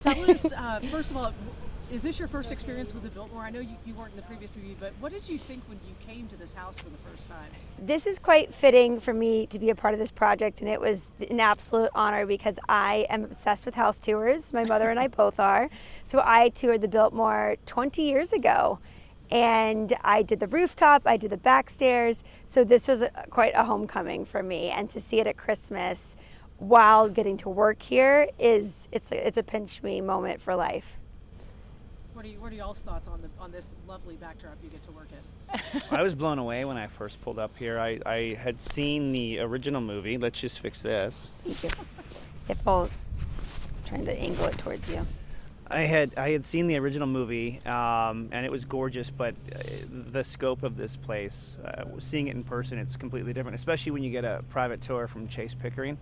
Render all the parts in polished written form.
Tell us, first of all, is this your first experience with the Biltmore? I know you weren't in the previous movie, but what did you think when you came to this house for the first time? This is quite fitting for me to be a part of this project, and it was an absolute honor because I am obsessed with house tours. My mother and I both are. So I toured the Biltmore 20 years ago, and I did the rooftop, I did the back stairs. So this was quite a homecoming for me, and to see it at Christmas while getting to work here it's a pinch me moment for life. What are y'all's thoughts on this lovely backdrop you get to work in? I was blown away when I first pulled up here. I had seen the original movie. Let's just fix this. Thank you. It falls. Trying to angle it towards you. I had seen the original movie, and it was gorgeous, but the scope of this place, seeing it in person, it's completely different, especially when you get a private tour from Chase Pickering,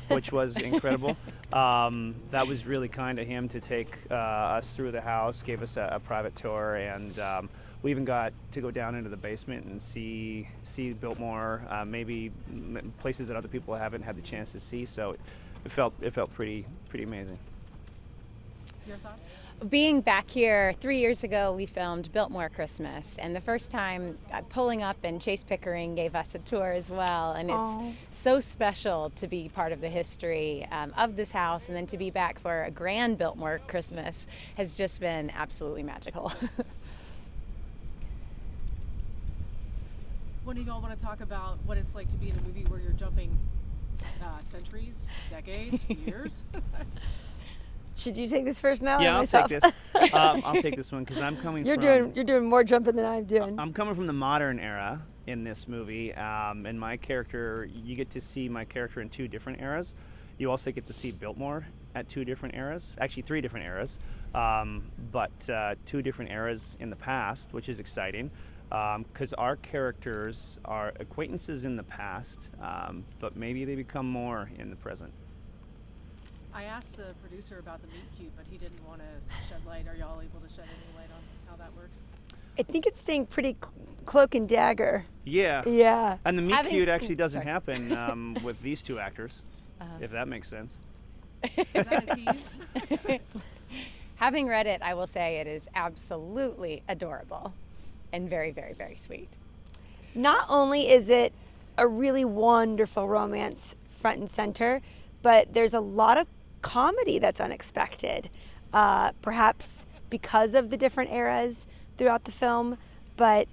which was incredible. That was really kind of him to take us through the house, gave us a private tour, and we even got to go down into the basement and see Biltmore, maybe places that other people haven't had the chance to see, so it felt pretty amazing. Your thoughts? Being back here 3 years ago, we filmed Biltmore Christmas, and the first time pulling up and Chase Pickering gave us a tour as well, and it's so special to be part of the history of this house, and then to be back for a grand Biltmore Christmas has just been absolutely magical. What do y'all want to talk about what it's like to be in a movie where you're jumping centuries, decades, years? Should you take this first now? Yeah, or I'll myself? take this. I'll take this one because I'm coming You're from... doing more jumping than I'm doing. I'm coming from the modern era in this movie, and my character, you get to see my character in two different eras. You also get to see Biltmore at two different eras, actually three different eras, but two different eras in the past, which is exciting because our characters are acquaintances in the past, but maybe they become more in the present. I asked the producer about the meet cute, but he didn't want to shed light. Are y'all able to shed any light on how that works? I think it's staying pretty cloak and dagger. Yeah. Yeah. And the meet cute actually doesn't happen with these two actors, if that makes sense. Is that a tease? Having read it, I will say it is absolutely adorable and very, very, very sweet. Not only is it a really wonderful romance front and center, but there's a lot of comedy that's unexpected, perhaps because of the different eras throughout the film. But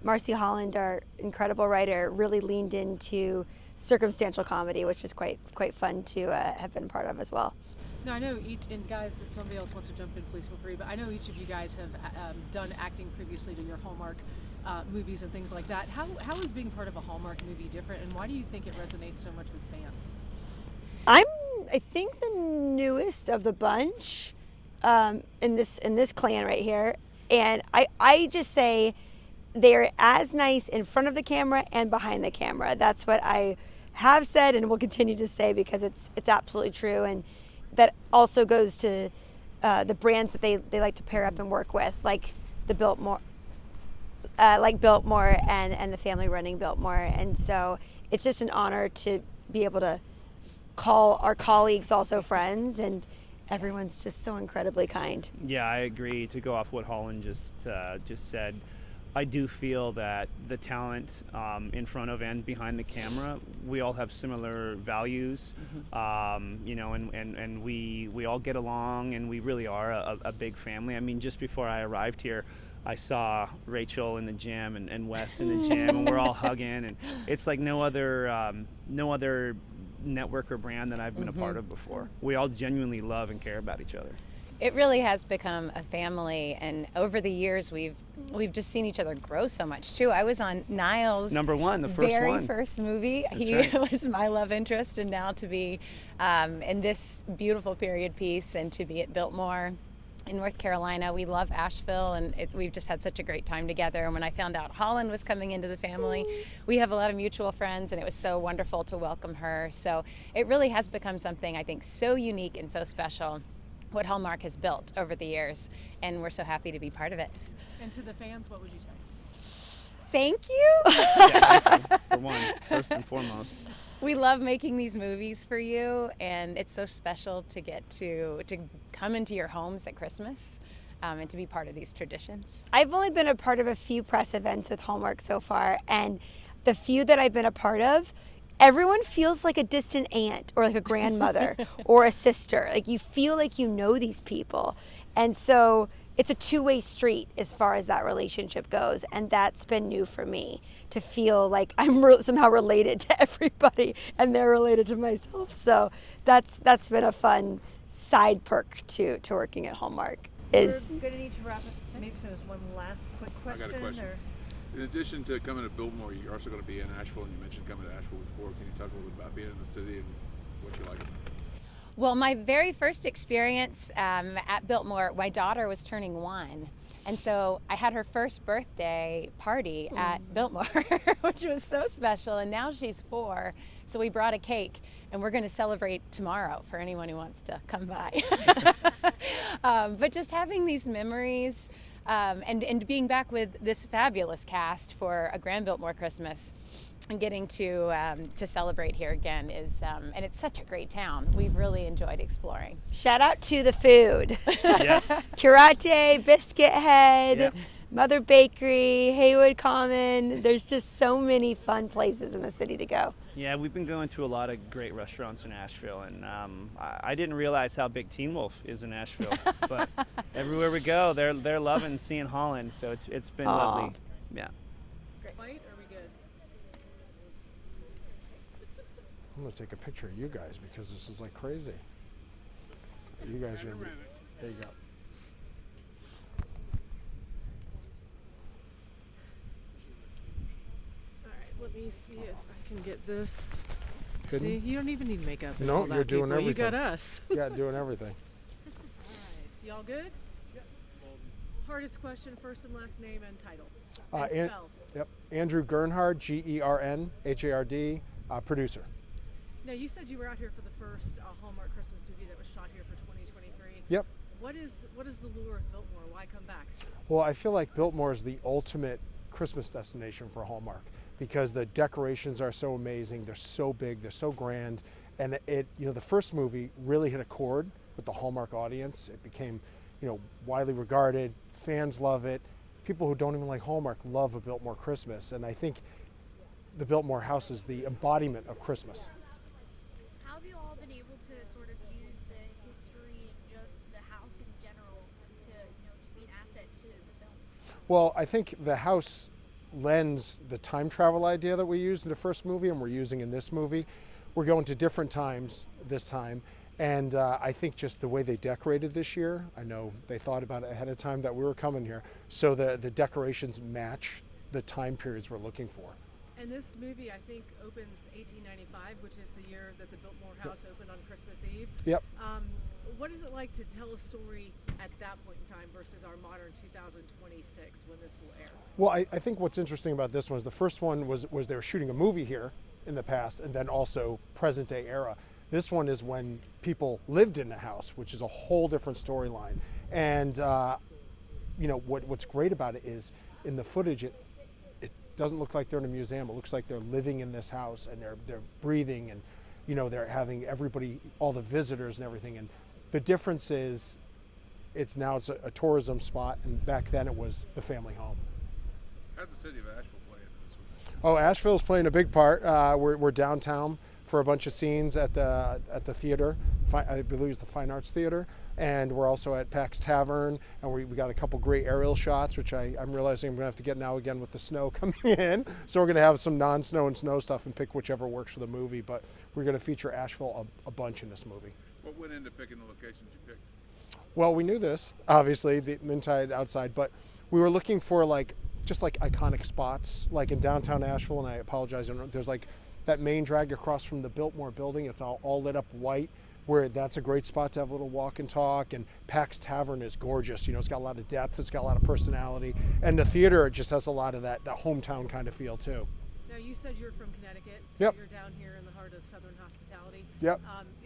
Marcy Holland, our incredible writer, really leaned into circumstantial comedy, which is quite fun to have been part of as well. Now I know and guys, if somebody else wants to jump in, please feel free. But I know each of you guys have done acting previously to your Hallmark movies and things like that. How is being part of a Hallmark movie different, and why do you think it resonates so much with fans? I think the newest of the bunch in this clan right here, and I just say they're as nice in front of the camera and behind the camera. That's what I have said and will continue to say because it's absolutely true, and that also goes to the brands that they like to pair up and work with, like the Biltmore, Biltmore and the family running Biltmore, and so it's just an honor to be able to call our colleagues also friends, and everyone's just so incredibly kind. Yeah, I agree. To go off what Holland just said, I do feel that the talent in front of and behind the camera, we all have similar values, and we all get along, and we really are a big family. I mean, just before I arrived here, I saw Rachel in the gym and Wes in the gym, and we're all hugging, and it's like no other network or brand that I've been a part of before. We all genuinely love and care about each other. It really has become a family, and over the years we've just seen each other grow so much too. I was on Niall's very first movie. He was my love interest, and now to be in this beautiful period piece and to be at Biltmore in North Carolina. We love Asheville, and we've just had such a great time together. And when I found out Holland was coming into the family, we have a lot of mutual friends, and it was so wonderful to welcome her. So it really has become something, I think, so unique and so special, what Hallmark has built over the years, and we're so happy to be part of it. And to the fans, what would you say? Thank you. Yeah, for one, first and foremost. We love making these movies for you, and it's so special to get to come into your homes at Christmas and to be part of these traditions. I've only been a part of a few press events with Hallmark so far, and the few that I've been a part of, everyone feels like a distant aunt or like a grandmother or a sister. Like you feel like you know these people. And so it's a two-way street as far as that relationship goes. And that's been new for me, to feel like I'm somehow related to everybody and they're related to myself. So that's been a fun side perk to working at Hallmark. We're going to need to wrap up. Maybe there's one last quick question. I got a question. In addition to coming to Biltmore, you're also going to be in Asheville, and you mentioned coming to Asheville before. Can you talk a little bit about being in the city and what you like? Well, my very first experience at Biltmore, my daughter was turning 1. And so I had her first birthday party at Biltmore, which was so special. And now she's 4. So we brought a cake, and we're going to celebrate tomorrow for anyone who wants to come by. But just having these memories and being back with this fabulous cast for a Grand Biltmore Christmas and getting to celebrate here again is, and it's such a great town. We've really enjoyed exploring. Shout out to the food. Yes. Curate, Biscuit Head, Yep. Mother Bakery, Haywood Common. There's just so many fun places in the city to go. Yeah, we've been going to a lot of great restaurants in Asheville, and I didn't realize how big Teen Wolf is in Asheville. But everywhere we go, they're loving seeing Holland, so it's been lovely. Yeah. Great. Fight, or are we good? I'm gonna take a picture of you guys because this is like crazy. You guys are. There you go. All right, let me see if I can get this. Hidden? See, you don't even need makeup. and No, all that, you're doing people. You got everything. us. Yeah, doing everything. All right, y'all good? Hardest question, first and last name and title. And spell. Yep. Andrew Gernhard, Gernhard, producer. Now, you said you were out here for the first Hallmark Christmas movie that was shot here for 2023. Yep. What is the lure of Biltmore? Why come back? Well, I feel like Biltmore is the ultimate Christmas destination for Hallmark because the decorations are so amazing. They're so big. They're so grand. And the first movie really hit a chord with the Hallmark audience. It became, widely regarded. Fans love it. People who don't even like Hallmark love a Biltmore Christmas. And I think the Biltmore house is the embodiment of Christmas. How have you all been able to sort of use the history and just the house in general to, just be an asset to the film? Well, I think the house lends the time travel idea that we used in the first movie and we're using in this movie. We're going to different times this time. And I think just the way they decorated this year, I know they thought about it ahead of time that we were coming here, so the decorations match the time periods we're looking for. And this movie, I think, opens 1895, which is the year that the Biltmore house opened on Christmas Eve. Yep. What is it like to tell a story at that point in time versus our modern 2026 when this will air? Well, I think what's interesting about this one is the first one was they were shooting a movie here in the past and then also present day era. This one is when people lived in the house, which is a whole different storyline. And what's great about it is in the footage, it doesn't look like they're in a museum. It looks like they're living in this house and they're breathing and they're having everybody, all the visitors and everything. And the difference is it's a tourism spot, and back then it was the family home. How's the city of Asheville playing in this one? Oh, Asheville's playing a big part. We're downtown for a bunch of scenes at the theater. I believe it's the Fine Arts Theater, and we're also at Pax Tavern, and we got a couple great aerial shots, which I'm realizing I'm gonna have to get now again with the snow coming in. So we're gonna have some non-snow and snow stuff and pick whichever works for the movie. But we're gonna feature Asheville a bunch in this movie. What went into picking the locations you picked? Well, we knew this, obviously, the inside, outside, but we were looking for just iconic spots, like in downtown Asheville, and I apologize, there's that main drag across from the Biltmore building. It's all lit up white, where that's a great spot to have a little walk and talk. And Pax Tavern is gorgeous. It's got a lot of depth. It's got a lot of personality. And the theater just has a lot of that hometown kind of feel too. Now, you said you're from Connecticut, so Yep. you're down here in the heart of Southern hospitality. Yep.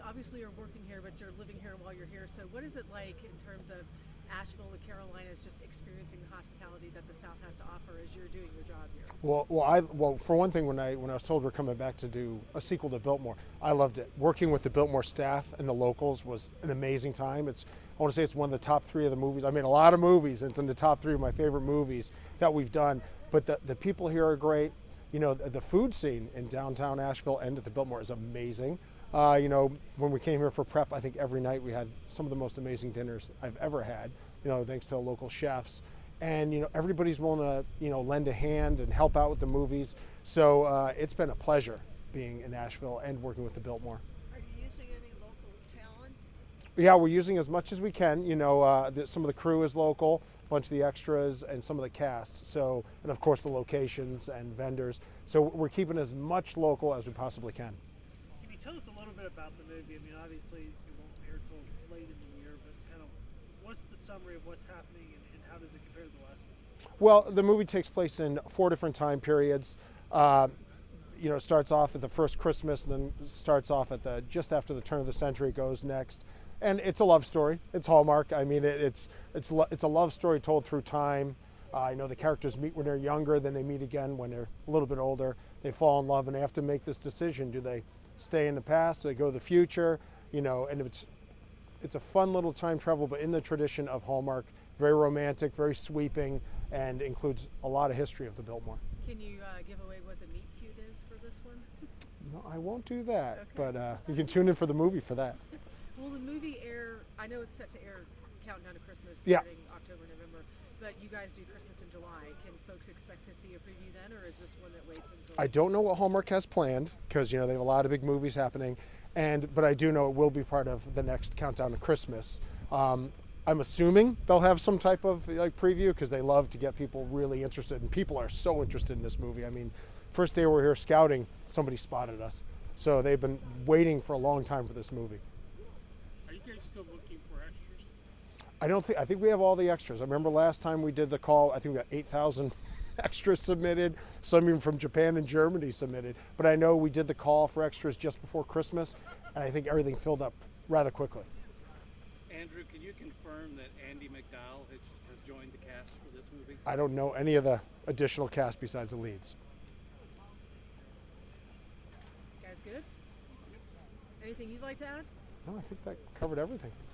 Obviously, you're working here, but you're living here while you're here. So what is it like in terms of Asheville, the Carolinas, just experiencing the hospitality that the South has to offer as you're doing your job here? Well, for one thing, when I was told we're coming back to do a sequel to Biltmore, I loved it. Working with the Biltmore staff and the locals was an amazing time. I want to say it's one of the top 3 of the movies. I made a lot of movies, and it's in the top 3 of my favorite movies that we've done. But the people here are great. You know, the food scene in downtown Asheville and at the Biltmore is amazing. You know, when we came here for prep, I think every night we had some of the most amazing dinners I've ever had, you know, thanks to local chefs. And, you know, everybody's willing to, you know, lend a hand and help out with the movies. So it's been a pleasure being in Asheville and working with the Biltmore. Are you using any local talent? Yeah, we're using as much as we can. You know, some of the crew is local, a bunch of the extras, and some of the cast. So, and of course the locations and vendors. So we're keeping as much local as we possibly can. Can you tell us a little bit about the movie? I mean, obviously it won't air till late in the year, but kind of what's the summary of what's happening and how does it compare to the last one? Well, the movie takes place in 4 different time periods. You know, it starts off at the first Christmas, and then starts off at just after the turn of the century, goes next. And it's a love story. It's Hallmark. I mean, it's a love story told through time. You know, the characters meet when they're younger, then they meet again when they're a little bit older. They fall in love and they have to make this decision. Do they stay in the past? Do they go to the future? You know, and it's a fun little time travel, but in the tradition of Hallmark. Very romantic, very sweeping, and includes a lot of history of the Biltmore. Can you give away what the meet cute is for this one? No, I won't do that, Okay. but you can tune in for the movie for that. Will the movie air? I know it's set to air countdown to Christmas Yeah. starting October, November, but you guys do Christmas in July. Can folks expect to see a preview then, or is this one that waits until? I don't know what Hallmark has planned because, you know, they have a lot of big movies happening, but I do know it will be part of the next countdown to Christmas. I'm assuming they'll have some type of like preview because they love to get people really interested, and people are so interested in this movie. I mean, first day we were here scouting, somebody spotted us, so they've been waiting for a long time for this movie. Are you guys still looking for extras? I think we have all the extras. I remember last time we did the call, I think we got 8,000 extras submitted, some even from Japan and Germany submitted. But I know we did the call for extras just before Christmas, and I think everything filled up rather quickly. Andrew, can you confirm that Andy McDowell has joined the cast for this movie? I don't know any of the additional cast besides the leads. Guys, good? Anything you'd like to add? No, I think that covered everything.